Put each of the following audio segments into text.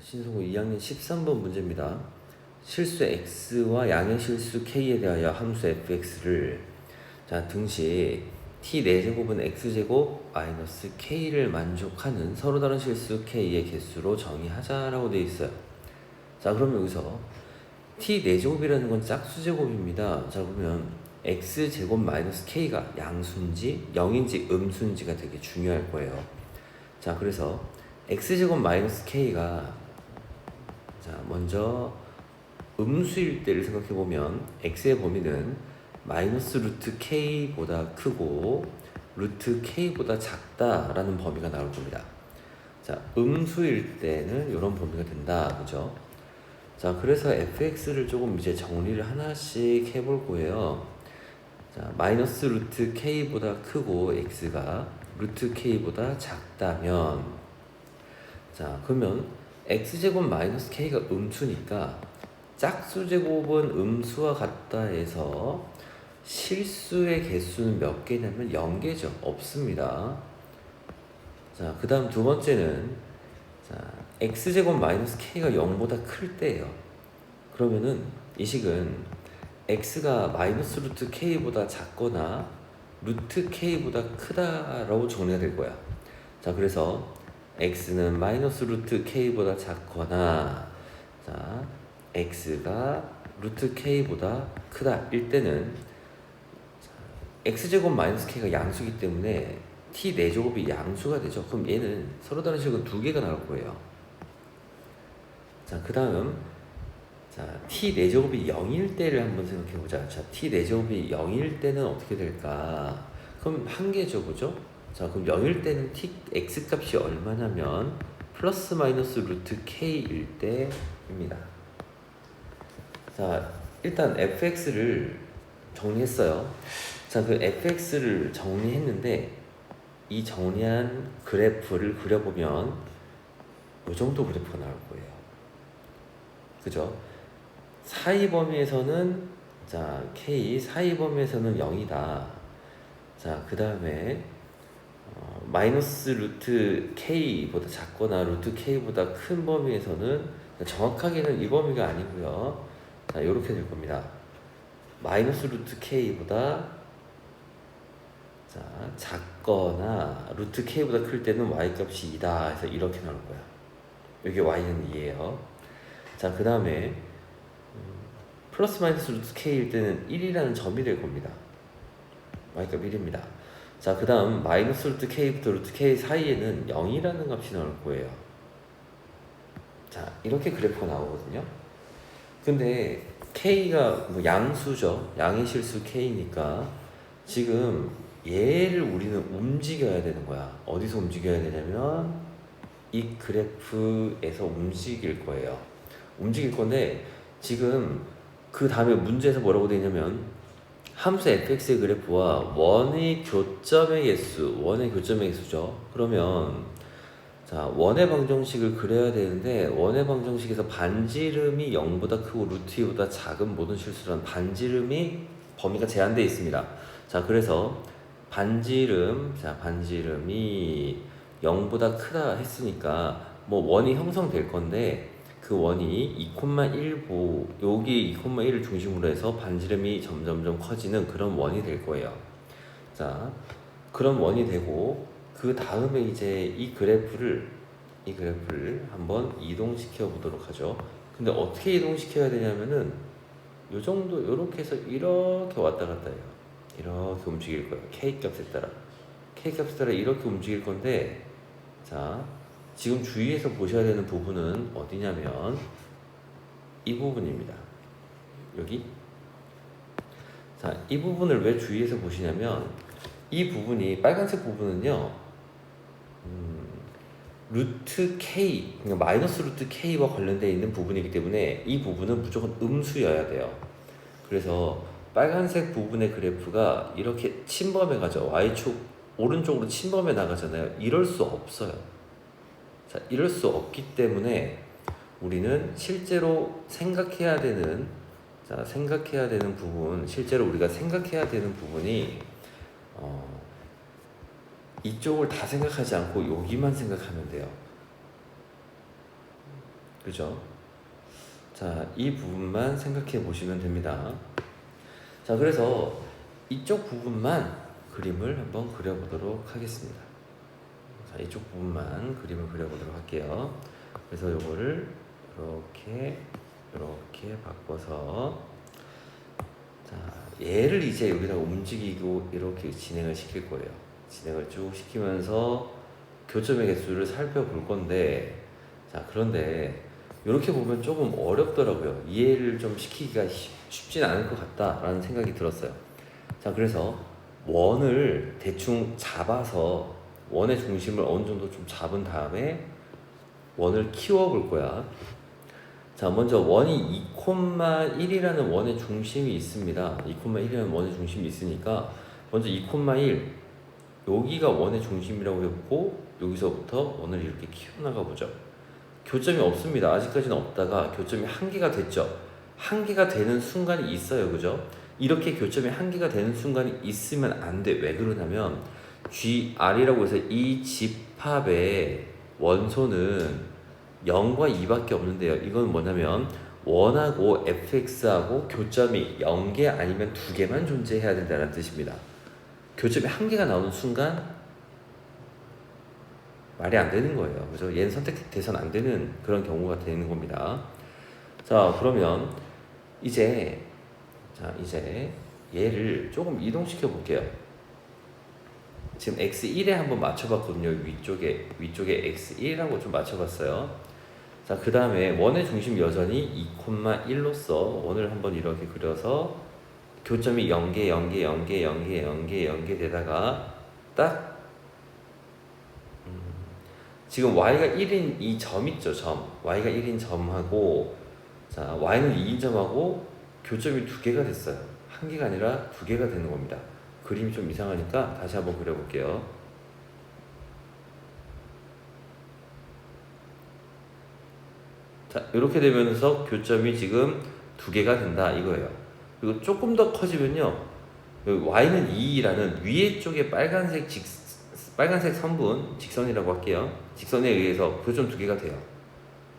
신성고 2학년 13번 문제입니다. 실수 x와 양의 실수 k에 대하여 함수 fx를 등식 t 4제곱은 x제곱 마이너스 k를 만족하는 서로 다른 실수 k의 개수로 정의하자라고 되어 있어요. 자, 그러면 여기서 t 4제곱이라는 건 짝수제곱입니다. 자, 그러면 x제곱 마이너스 k가 양수인지 0인지 음수인지가 되게 중요할 거예요. 자, 그래서 x제곱 마이너스 k가 먼저 음수일 때를 생각해보면 x의 범위는 마이너스 루트 k보다 크고 루트 k보다 작다라는 범위가 나올 겁니다. 자, 음수일 때는 이런 범위가 된다, 그죠? 자, 그래서 fx를 조금 이제 정리를 하나씩 해볼 거예요. 자, 마이너스 루트 k보다 크고 x가 루트 k보다 작다면, 자, 그러면 x제곱 마이너스 k가 음수니까 짝수제곱은 음수와 같다 해서 실수의 개수는 몇 개냐면 0개죠. 없습니다. 자, 그 다음 두 번째는 x제곱 마이너스 k가 0보다 클 때예요. 그러면은 이 식은 x가 마이너스 루트 k보다 작거나 루트 k보다 크다라고 정리가 될 거야. 자, 그래서 x는 마이너스 루트 k보다 작거나 x가 루트 k보다 크다 일 때는 x제곱 마이너스 k가 양수이기 때문에 t 4제곱이 양수가 되죠. 그럼 얘는 서로 다른 식은 2개가 나올 거예요. 자, 그 다음 t 4제곱이 0일 때를 한번 생각해보자. 자, t 4제곱이 0일 때는 어떻게 될까? 그럼 1개죠, 그죠? 자, 그럼 0일 때는 x 값이 얼마냐면 플러스 마이너스 루트 k일 때입니다. 자, 일단 fx를 정리했어요. 자, 그 fx를 정리했는데 이 정리한 그래프를 그려보면 이 정도 그래프가 나올 거예요. 그죠? 사이 범위에서는 k 사이 범위에서는 0이다. 자, 그 다음에 마이너스 루트 k보다 작거나 루트 k보다 큰 범위에서는 정확하게는 이 범위가 아니고요. 자, 이렇게 될 겁니다. 마이너스 루트 k보다 작거나 루트 k보다 클 때는 y값이 2다 해서 이렇게 나올 거야. 여기 y는 2예요. 자, 그 다음에 플러스 마이너스 루트 k일 때는 1이라는 점이 될 겁니다. y값 1입니다. 자, 그 다음 마이너스 루트 k부터 루트 k 사이에는 0이라는 값이 나올 거예요. 자, 이렇게 그래프가 나오거든요. 근데 k가 양수죠. 양의 실수 k니까 지금 얘를 우리는 움직여야 되는 거야. 어디서 움직여야 되냐면 이 그래프에서 움직일 거예요. 움직일 건데 지금 그 다음에 문제에서 뭐라고 되어 있냐면 함수 fx의 그래프와 원의 교점의 개수죠. 그러면 원의 방정식을 그려야 되는데 원의 방정식에서 반지름이 0보다 크고 루트 2보다 작은 모든 실수란 반지름이 범위가 제한되어 있습니다. 자, 그래서 반지름이 0보다 크다 했으니까 원이 형성될 건데 그 원이 2,1 여기 2,1을 중심으로 해서 반지름이 점점점 커지는 그런 원이 될 거예요. 자, 그런 원이 되고 그 다음에 이제 이 그래프를 한번 이동시켜 보도록 하죠. 근데 어떻게 이동시켜야 되냐면은 요 정도 요렇게 해서 이렇게 왔다 갔다 해요. 이렇게 움직일 거예요. K값에 따라 이렇게 움직일 건데, 자, 지금 주의해서 보셔야 되는 부분은 어디냐면 이 부분입니다. 여기. 자, 이 부분을 왜 주의해서 보시냐면 이 부분이 빨간색 부분은요, 루트 K, 그러니까 마이너스 루트 K와 관련되어 있는 부분이기 때문에 이 부분은 무조건 음수여야 돼요. 그래서 빨간색 부분의 그래프가 이렇게 침범해 가죠. Y축 오른쪽으로 침범해 나가잖아요. 이럴 수 없어요. 자, 이럴 수 없기 때문에 우리는 실제로 생각해야 되는 부분, 실제로 우리가 생각해야 되는 부분이 이쪽을 다 생각하지 않고 여기만 생각하면 돼요. 그죠? 자, 이 부분만 생각해 보시면 됩니다. 자, 그래서 이쪽 부분만 그림을 한번 그려보도록 하겠습니다. 자, 이쪽 부분만 그림을 그려보도록 할게요. 그래서 요거를 이렇게 바꿔서, 자, 얘를 이제 여기다 움직이고 이렇게 진행을 시킬 거예요. 진행을 쭉 시키면서 교점의 개수를 살펴볼 건데, 자, 그런데 이렇게 보면 조금 어렵더라고요. 이해를 좀 시키기가 쉽진 않을 것 같다라는 생각이 들었어요. 자, 그래서 원을 대충 잡아서 원의 중심을 어느 정도 좀 잡은 다음에 원을 키워볼 거야. 자, 먼저 원이 2,1이라는 원의 중심이 있습니다. 2,1이라는 원의 중심이 있으니까 먼저 2,1 여기가 원의 중심이라고 해보고 여기서부터 원을 이렇게 키워나가 보죠. 교점이 없습니다. 아직까지는 없다가 교점이 한개가 됐죠. 한개가 되는 순간이 있어요. 그죠? 이렇게 교점이 한개가 되는 순간이 있으면 안 돼. 왜 그러냐면 GR이라고 해서 이 집합의 원소는 0과 2밖에 없는데요. 이건 뭐냐면 원하고 fx하고 교점이 0개 아니면 2개만 존재해야 된다는 뜻입니다. 교점이 한개가 나오는 순간 말이 안 되는 거예요. 그죠? 얘는 선택돼서는 안 되는 그런 경우가 되는 겁니다. 자, 그러면 이제 얘를 조금 이동시켜 볼게요. 지금 x1에 한번 맞춰봤거든요. 위쪽에 x1하고 좀 맞춰봤어요. 자, 그 다음에 원의 중심 여전히 2,1로서 원을 한번 이렇게 그려서 교점이 0개 되다가 딱 지금 y가 1인 이 점 있죠, 점. y가 1인 점하고, 자, y는 2인 점하고 교점이 2개가 됐어요. 한 개가 아니라 2개가 되는 겁니다. 그림이 좀 이상하니까 다시 한번 그려볼게요. 자, 이렇게 되면서 교점이 지금 2개가 된다 이거예요. 그리고 조금 더 커지면요, y는 2라는 위에 쪽에 빨간색 선분, 직선이라고 할게요. 직선에 의해서 교점 2개가 돼요.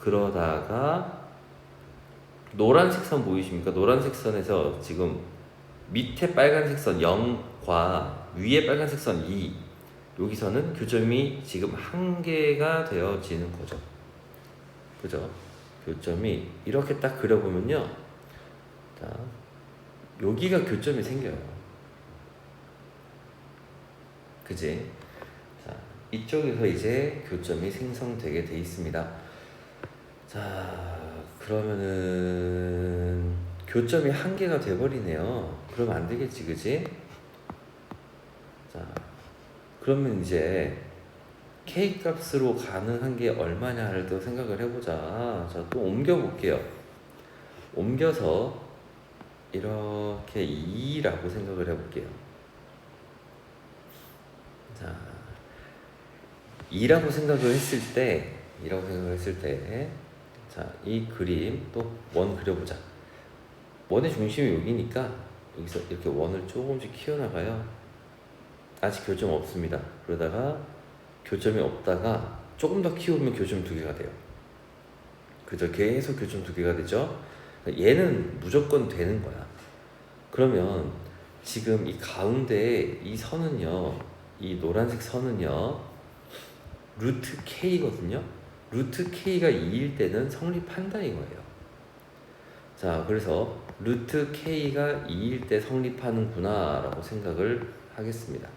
그러다가 노란색 선 보이십니까? 노란색 선에서 지금 밑에 빨간색 선 0과 위에 빨간색 선 2, 여기서는 교점이 지금 1개가 되어지는 거죠. 그죠? 교점이 이렇게 딱 그려보면요, 자, 여기가 교점이 생겨요. 그지? 자, 이쪽에서 이제 교점이 생성되게 돼 있습니다. 자, 그러면은 교점이 1개가 돼버리네요. 그러면 안 되겠지, 그지? 자, 그러면 이제 K 값으로 가능한 게 얼마냐를 또 생각을 해보자. 자, 또 옮겨볼게요. 옮겨서 이렇게 2라고 생각을 해볼게요. 자, 2라고 생각을 했을 때, 자, 이 그림 또 원 그려보자. 원의 중심이 여기니까 여기서 이렇게 원을 조금씩 키워나가요. 아직 교점 없습니다. 그러다가 교점이 없다가 조금 더 키우면 교점 2개가 돼요. 그죠? 계속 교점 2개가 되죠? 얘는 무조건 되는 거야. 그러면 지금 이 가운데 이 선은요, 이 노란색 선은요, 루트 K거든요. 루트 K가 2일 때는 성립한다 이거예요. 자, 그래서 루트 K가 2일 때 성립하는구나 라고 생각을 하겠습니다.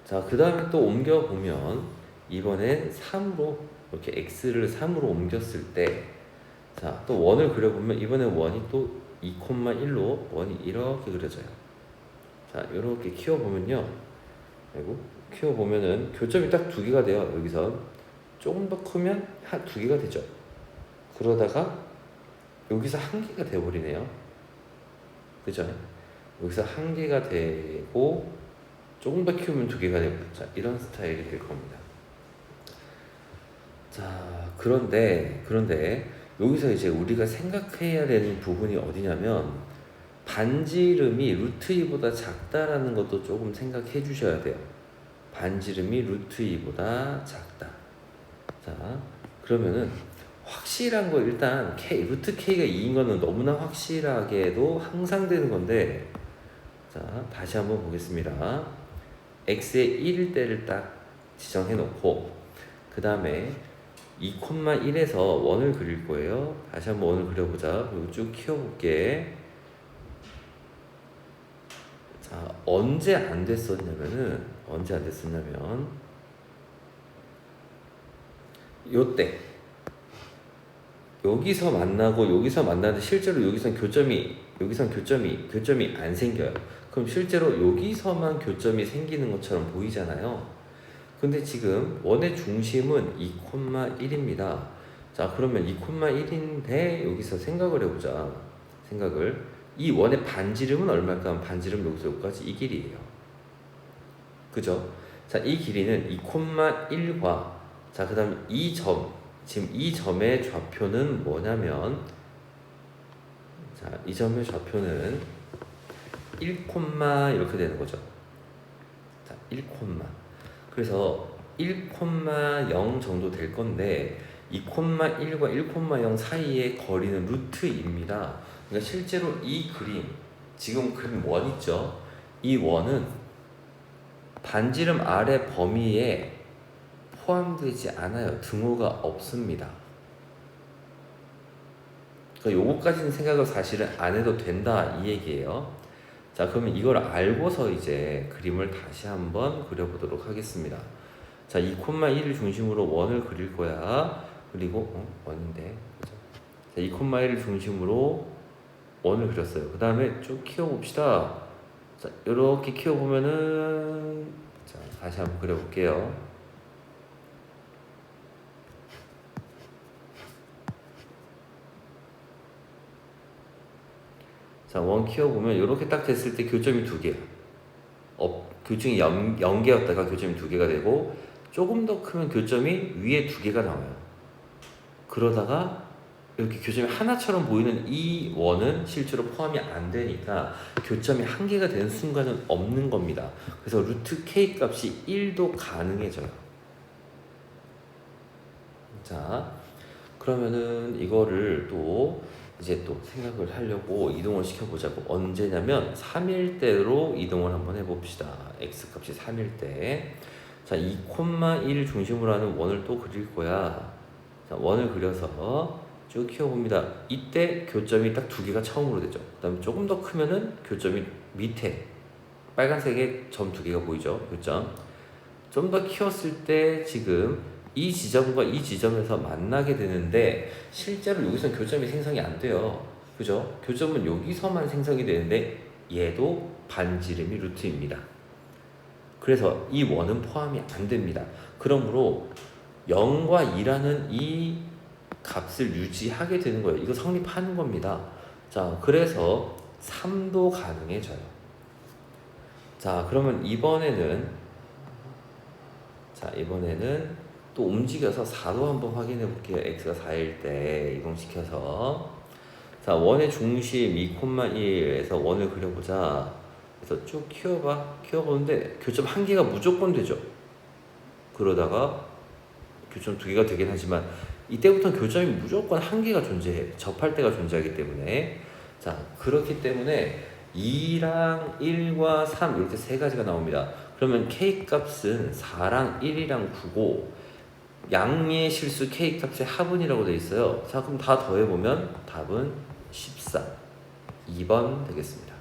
자, 그 다음에 또 옮겨보면 이번엔 3으로 이렇게 x를 3으로 옮겼을 때, 자, 또 원을 그려보면 이번엔 원이 또 2,1로 원이 이렇게 그려져요. 자, 이렇게 키워보면요, 키워보면은 교점이 딱 2개가 돼요. 여기서 조금 더 크면 2개가 되죠. 그러다가 여기서 1개가 돼버리네요. 그죠? 여기서 1개가 되고 조금 더 키우면 2개가 되고, 자, 이런 스타일이 될 겁니다. 자, 그런데 여기서 이제 우리가 생각해야 되는 부분이 어디냐면 반지름이 루트 2보다 작다라는 것도 조금 생각해 주셔야 돼요. 반지름이 루트 2보다 작다. 자, 그러면은 확실한 거 일단 루트 K가 2인 거는 너무나 확실하게도 항상 되는 건데, 자 다시 한번 보겠습니다. x의 1일 때를 딱 지정해 놓고 그 다음에 2,1에서 원을 그릴 거예요. 다시 한번 원을 그려보자. 그리고 쭉 키워볼게. 자, 언제 안 됐었냐면 요때 여기서 만나는데 실제로 여기선 교점이 안 생겨요. 그럼 실제로 여기서만 교점이 생기는 것처럼 보이잖아요. 근데 지금 원의 중심은 2,1입니다. 자, 그러면 2,1인데 여기서 생각을 해보자. 이 원의 반지름은 얼마일까 하면 반지름 여기서 여기까지 이 길이에요. 그죠? 자, 이 길이는 2,1과 자, 그 다음에 지금 이 점의 좌표는 뭐냐면, 자, 이 점의 좌표는 1, 이렇게 되는 거죠. 자, 1, 그래서 1,0 정도 될 건데 2,1과 1,0 사이의 거리는 루트입니다. 그러니까 실제로 이 그림, 지금 그림 원 있죠? 이 원은 반지름 아래 범위에 포함되지 않아요. 등호가 없습니다. 그러니까 요거까지는 생각을 사실은 안 해도 된다 이 얘기예요. 자, 그러면 이걸 알고서 이제 그림을 다시 한번 그려보도록 하겠습니다. 자, 2,1을 중심으로 원을 그릴 거야. 그리고 원인데, 그죠? 자, 2,1을 중심으로 원을 그렸어요. 그 다음에 쭉 키워봅시다. 자, 이렇게 키워보면은, 자, 다시 한번 그려볼게요. 자, 원 키워보면 이렇게 딱 됐을 때 교점이 2개. 교점이 0개였다가 교점이 2개가 되고, 조금 더 크면 교점이 위에 2개가 나와요. 그러다가 이렇게 교점이 하나처럼 보이는 이 원은 실제로 포함이 안 되니까 교점이 1개가 되는 순간은 없는 겁니다. 그래서 루트 K 값이 1도 가능해져요. 자, 그러면은 이거를 또 이제 또 생각을 하려고 이동을 시켜보자고. 언제냐면 3일대로 이동을 한번 해봅시다. x값이 3일대. 자, 2,1 중심으로 하는 원을 또 그릴 거야. 자, 원을 그려서 쭉 키워봅니다. 이때 교점이 딱 2개가 처음으로 되죠. 그 다음에 조금 더 크면은 교점이 밑에 빨간색의 점 2개가 보이죠. 교점. 좀 더 키웠을 때 지금 이 지점과 이 지점에서 만나게 되는데 실제로 여기서 교점이 생성이 안 돼요. 그죠? 교점은 여기서만 생성이 되는데 얘도 반지름이 루트입니다. 그래서 이 원은 포함이 안 됩니다. 그러므로 0과 2라는 이 값을 유지하게 되는 거예요. 이거 성립하는 겁니다. 자, 그래서 3도 가능해져요. 자, 그러면 이번에는 또 움직여서 4도 한번 확인해 볼게요. x가 4일 때 이동시켜서. 자, 원의 중심 2,1에서 원을 그려보자. 그래서 쭉 키워보는데 교점 1개가 무조건 되죠. 그러다가 교점 2개가 되긴 하지만 이때부터는 교점이 무조건 1개가 존재해. 접할 때가 존재하기 때문에. 자, 그렇기 때문에 2랑 1과 3 이렇게 3가지가 나옵니다. 그러면 K 값은 4랑 1이랑 9고 양의 실수 K 값의 합은이라고 되어 있어요. 자, 그럼 다 더해보면 답은 14. 2번 되겠습니다.